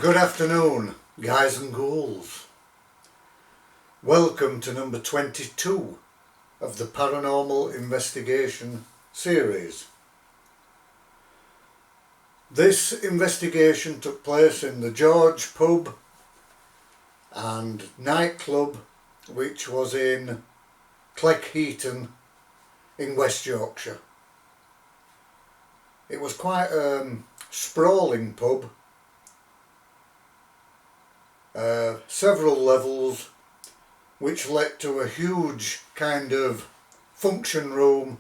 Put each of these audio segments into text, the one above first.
Good afternoon, guys and ghouls. Welcome to number 22 of the Paranormal Investigation Series. This investigation took place in the George Pub and nightclub, which was in Cleckheaton in West Yorkshire. It was quite a sprawling pub, several levels, which led to a huge kind of function room,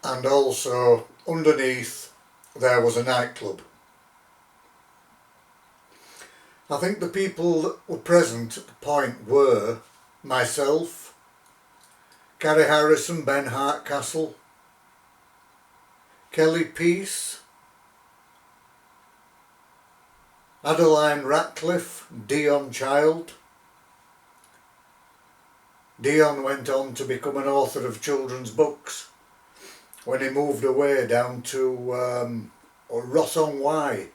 and also underneath there was a nightclub. I think the people that were present at the point were myself, Gary Harrison, Ben Hartcastle, Kelly Peace, Adeline Ratcliffe, Dion Child. Dion went on to become an author of children's books when he moved away down to Ross-on-Wye,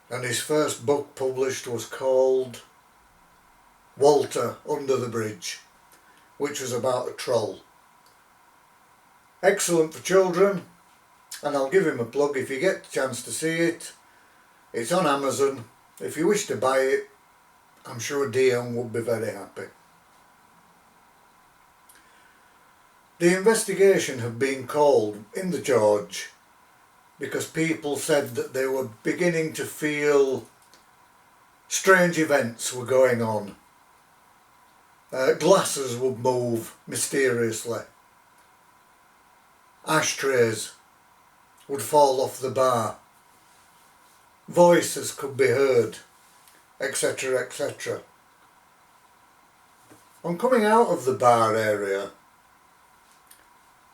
and his first book published was called Walter Under the Bridge, which was about a troll. Excellent for children, and I'll give him a plug if you get the chance to see it. It's on Amazon. If you wish to buy it, I'm sure Dion would be very happy. The investigation had been called in the George because people said that they were beginning to feel strange events were going on. Glasses would move mysteriously. Ashtrays would fall off the bar. Voices could be heard, etc., etc. On coming out of the bar area,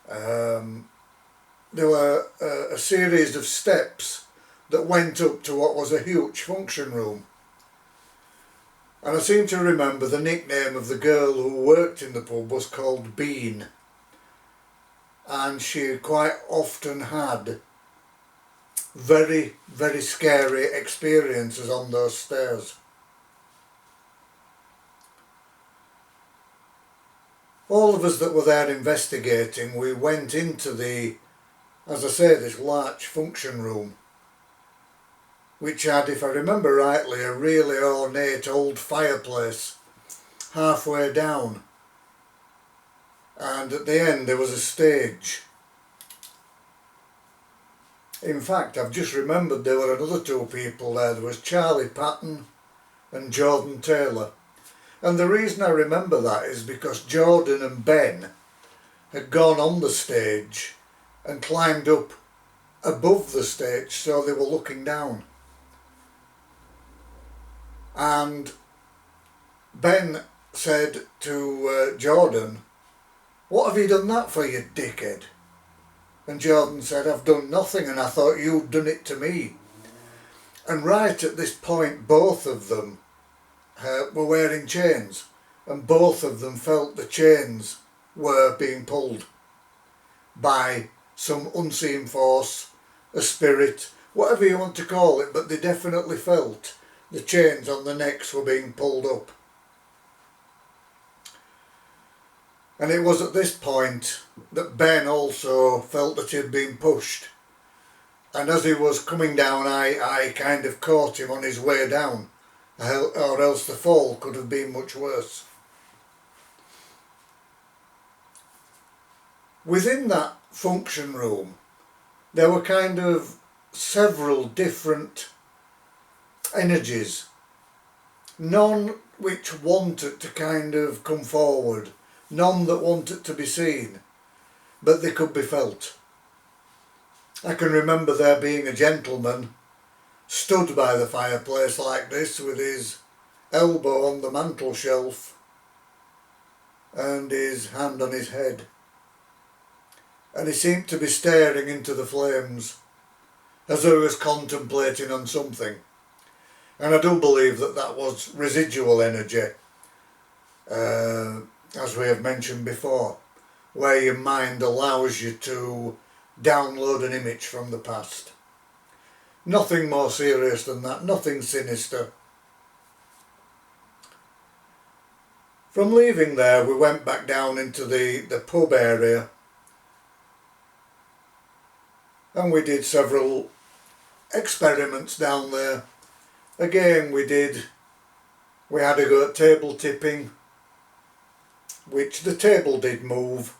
there were a series of steps that went up to what was a huge function room. And I seem to remember the nickname of the girl who worked in the pub was called Bean. And she quite often had very, very scary experiences on those stairs. All of us that were there investigating, we went into the, as I say, this large function room, which had, if I remember rightly, a really ornate old fireplace halfway down. And at the end there was a stage. In fact, I've just remembered there were another two people there. There was Charlie Patton and Jordan Taylor. And the reason I remember that is because Jordan and Ben had gone on the stage and climbed up above the stage, so they were looking down. And Ben said to Jordan, "What have you done that for, you dickhead?" And Jordan said, "I've done nothing, and I thought you'd done it to me." And right at this point, both of them were wearing chains, and both of them felt the chains were being pulled by some unseen force, a spirit, whatever you want to call it, but they definitely felt the chains on the necks were being pulled up. And it was at this point that Ben also felt that he had been pushed. And as he was coming down, I kind of caught him on his way down, or else the fall could have been much worse. Within that function room, there were kind of several different energies, none which wanted to kind of come forward, none that wanted to be seen, but they could be felt. I can remember there being a gentleman stood by the fireplace like this with his elbow on the mantel shelf and his hand on his head, and he seemed to be staring into the flames as though he was contemplating on something. And I do believe that that was residual energy, as we have mentioned before, where your mind allows you to download an image from the past. Nothing more serious than that, nothing sinister. From leaving there, we went back down into the pub area, and we did several experiments down there. Again, we had a go at table tipping, which the table did move,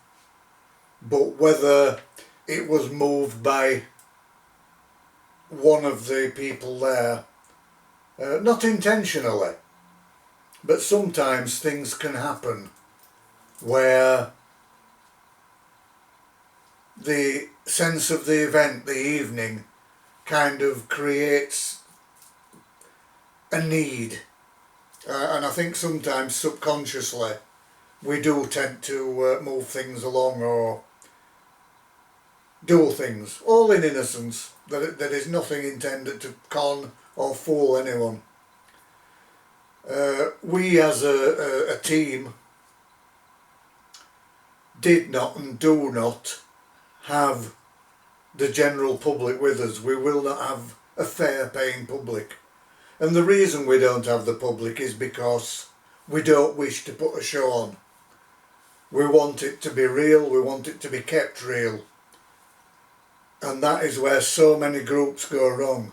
but whether it was moved by one of the people there, not intentionally, but sometimes things can happen where the sense of the event, the evening, kind of creates a need. And I think sometimes subconsciously we do tend to move things along or do things, all in innocence. There is nothing intended to con or fool anyone. We as a team did not and do not have the general public with us. We will not have a fair paying public. And the reason we don't have the public is because we don't wish to put a show on. We want it to be real, we want it to be kept real. And that is where so many groups go wrong.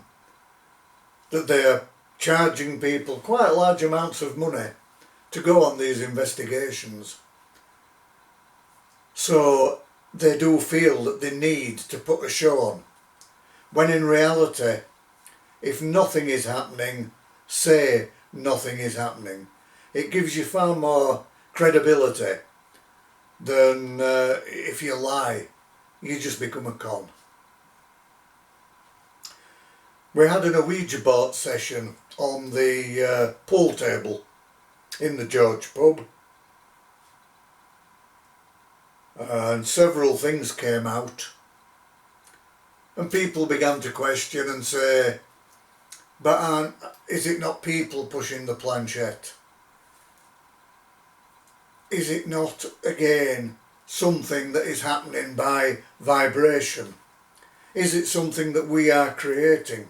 That they're charging people quite large amounts of money to go on these investigations. So they do feel that they need to put a show on. When in reality, if nothing is happening, say nothing is happening. It gives you far more credibility than if you lie, you just become a con. We had an Ouija Board session on the pool table in the George Pub, and several things came out, and people began to question and say, but is it not people pushing the planchette? Is it not, again, something that is happening by vibration? Is it something that we are creating?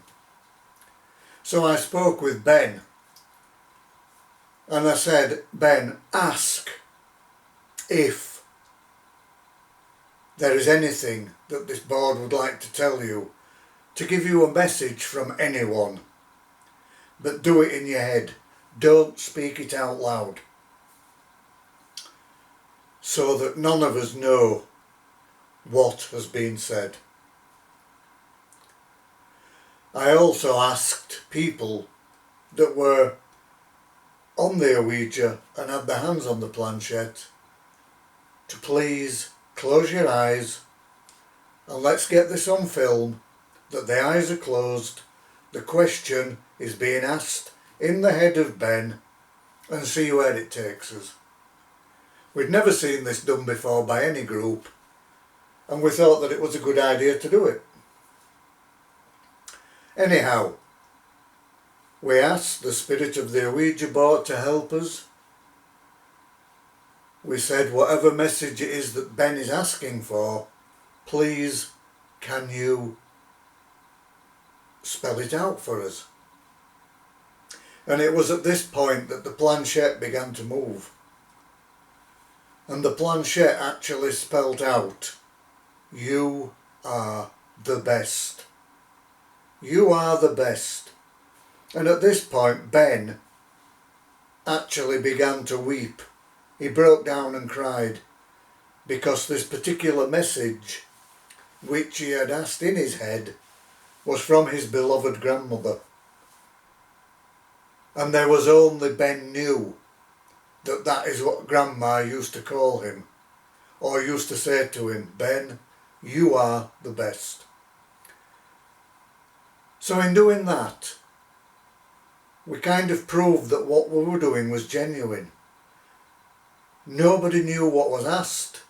So I spoke with Ben, and I said, Ben, ask if there is anything that this board would like to tell you, to give you a message from anyone, but do it in your head. Don't speak it out loud, so that none of us know what has been said. I also asked people that were on the Ouija and had their hands on the planchette to please close your eyes, and let's get this on film, that the eyes are closed, the question is being asked in the head of Ben, and see where it takes us. We'd never seen this done before by any group, and we thought that it was a good idea to do it. Anyhow, we asked the spirit of the Ouija board to help us. We said, whatever message it is that Ben is asking for, please can you spell it out for us? And it was at this point that the planchette began to move. And the planchette actually spelled out, you are the best. You are the best. And at this point, Ben actually began to weep. He broke down and cried, because this particular message, which he had asked in his head, was from his beloved grandmother. And there was only Ben knew that that is what Grandma used to call him, or used to say to him, Ben, you are the best. So in doing that, we kind of proved that what we were doing was genuine. Nobody knew what was asked.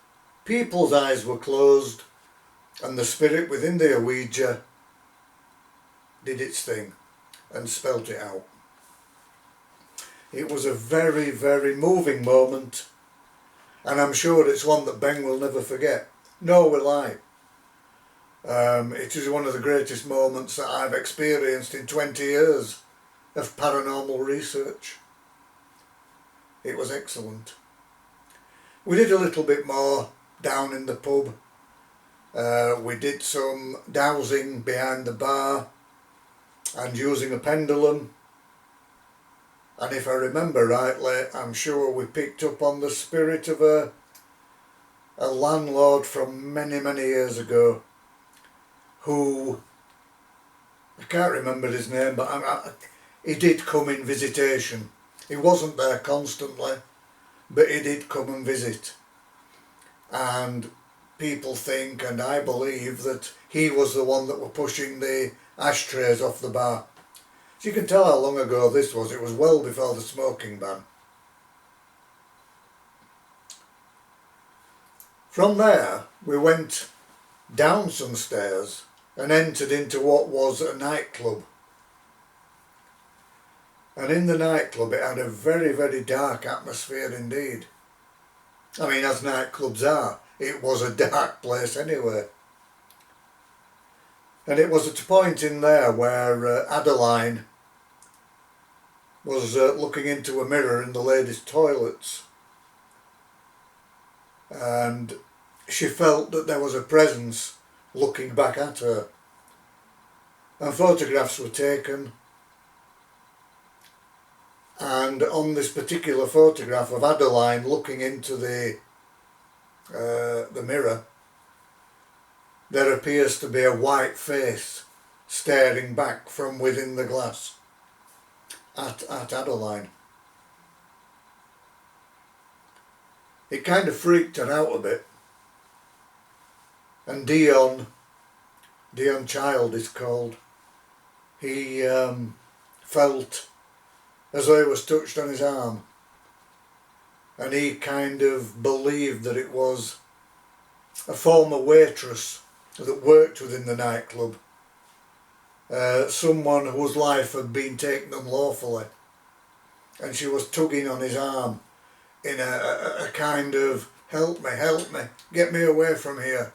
People's eyes were closed, and the spirit within the Ouija did its thing and spelt it out. It was a very, very moving moment, and I'm sure it's one that Ben will never forget. Nor will I. It is one of the greatest moments that I've experienced in 20 years of paranormal research. It was excellent. We did a little bit more down in the pub. We did some dowsing behind the bar and using a pendulum. And if I remember rightly, I'm sure we picked up on the spirit of a landlord from many, many years ago who, I can't remember his name, but he did come in visitation. He wasn't there constantly, but he did come and visit. And people think, and I believe, that he was the one that were pushing the ashtrays off the bar. So you can tell how long ago this was. It was well before the smoking ban. From there, we went down some stairs and entered into what was a nightclub. And in the nightclub it had a very, very dark atmosphere indeed. I mean, as nightclubs are, it was a dark place anyway. And it was at a point in there where Adeline was looking into a mirror in the ladies' toilets. And she felt that there was a presence looking back at her. And photographs were taken. And on this particular photograph of Adeline looking into the mirror, there appears to be a white face staring back from within the glass at Adeline. It kind of freaked her out a bit. And Dion Child is called, he felt as though he was touched on his arm. And he kind of believed that it was a former waitress that worked within the nightclub. Someone whose life had been taken unlawfully. And she was tugging on his arm in a kind of, help me, get me away from here.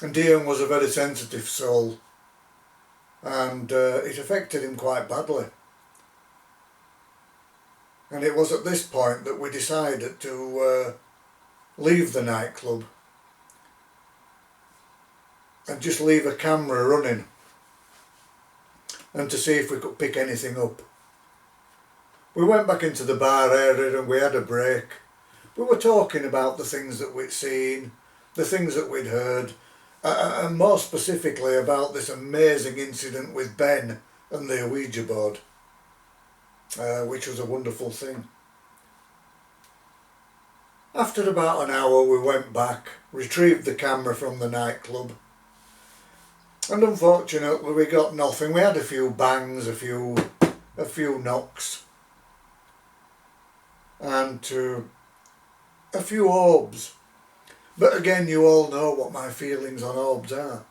And Dion was a very sensitive soul. And it affected him quite badly. And it was at this point that we decided to leave the nightclub and just leave a camera running and to see if we could pick anything up. We went back into the bar area and we had a break. We were talking about the things that we'd seen, the things that we'd heard, and more specifically about this amazing incident with Ben and the Ouija board. Which was a wonderful thing. After about an hour we went back, retrieved the camera from the nightclub, and unfortunately we got nothing. We had a few bangs, a few knocks, and a few orbs. But again, you all know what my feelings on orbs are.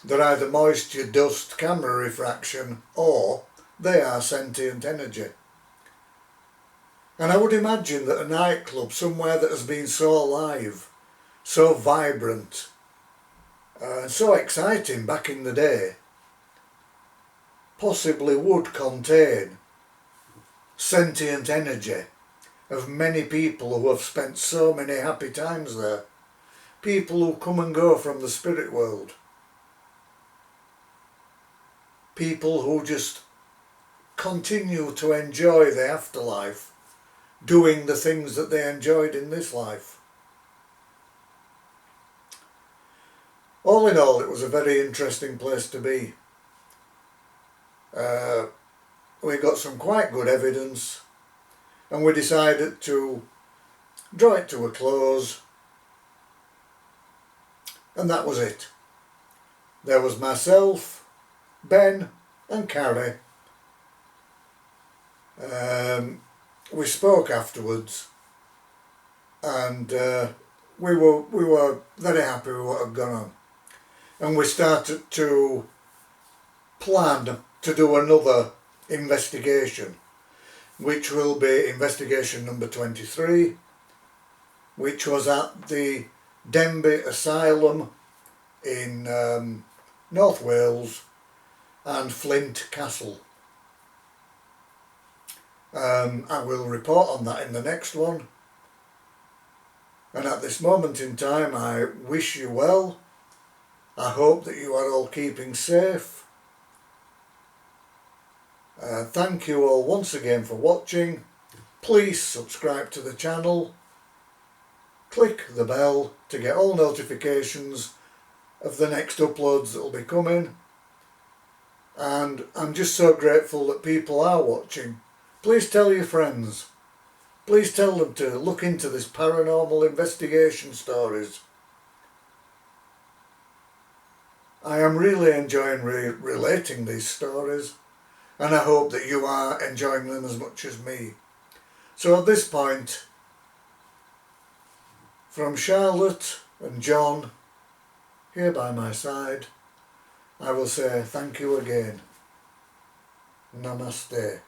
They're either moisture, dust, camera refraction, or they are sentient energy. And I would imagine that a nightclub, somewhere that has been so alive, so vibrant, and so exciting back in the day, possibly would contain sentient energy of many people who have spent so many happy times there. People who come and go from the spirit world. People who just continue to enjoy the afterlife, doing the things that they enjoyed in this life. All in all, it was a very interesting place to be. We got some quite good evidence, and we decided to draw it to a close, and that was it. There was myself, Ben and Carrie. We spoke afterwards, and we were very happy with what had gone on, and we started to plan to do another investigation, which will be investigation number 23, which was at the Denby Asylum in North Wales and Flint Castle. I will report on that in the next one. And at this moment in time, I wish you well. I hope that you are all keeping safe. Thank you all once again for watching. Please subscribe to the channel. Click the bell to get all notifications of the next uploads that will be coming. And I'm just so grateful that people are watching. Please tell your friends. Please tell them to look into this paranormal investigation stories. I am really enjoying relating these stories, and I hope that you are enjoying them as much as me. So at this point, from Charlotte and John, here by my side, I will say thank you again. Namaste.